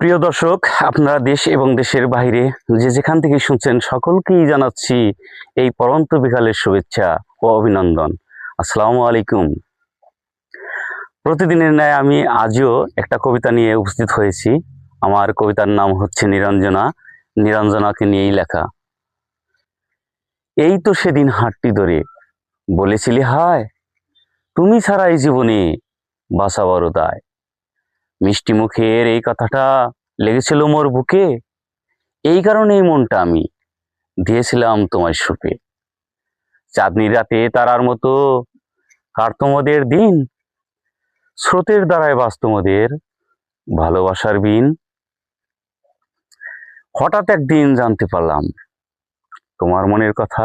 প্রিয় দর্শক, আপনারা দেশ এবং দেশের বাইরে যে যেখান থেকে শুনছেন সকলকেই জানাচ্ছি এই পরন্ত বিকালের শুভেচ্ছা ও অভিনন্দন। আসসালামু আলাইকুম। প্রতিদিনের ন্যায় আমি আজও একটা কবিতা নিয়ে উপস্থিত হয়েছি। আমার কবিতার নাম হচ্ছে নিরঞ্জনা। নিরঞ্জনাকে নিয়েই লেখা। এই তো সেদিন হাতটি ধরে বলেছিলি হায়, তুমি ছাড়া এই জীবনে বাঁচা বড় দায়। মিষ্টি মুখের এই কথাটা লেগেছিল মোর বুকে, এই কারণেই মনটা আমি দিয়েছিলাম তোমায় সুপে। চাঁদনি রাতে তারার মতো কাটতো মোদের দিন, স্রোতের দ্বারায় বাঁচত মোদের ভালোবাসার বিন। হঠাৎ একদিন জানতে পারলাম তোমার মনের কথা,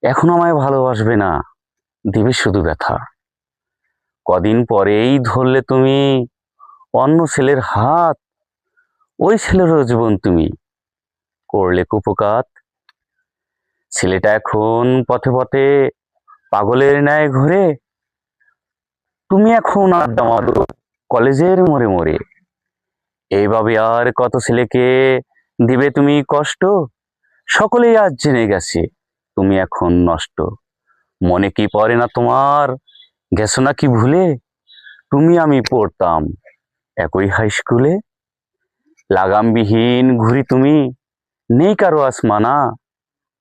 এখন আমায় ভালোবাসবে না, দিবে শুধু ব্যথা। কদিন পরেই ধরলে তুমি অন্য ছেলের হাত, ওই ছেলেরও জীবন তুমি করলে কুপকাত। ছেলেটা এখন পথে পথে পাগলের ন্যায় ঘুরে, তুমি এখন আড্ডা মারো কলেজের মোড়ে মোড়ে। এইভাবে আর কত ছেলেকে দিবে তুমি কষ্ট, সকলেই আজ জেনে গেছে তুমি এখন নষ্ট। মনে কি পড়ে না তোমার, গেছো না কি ভুলে, তুমি আমি পড়তাম একই হাই স্কুলে। লাগামবিহীন ঘুরি তুমি, নেই কারো আজ মানা,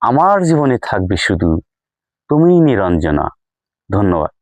আমার জীবনে থাকবে শুধু তুমিই নিরঞ্জনা। ধন্যবাদ।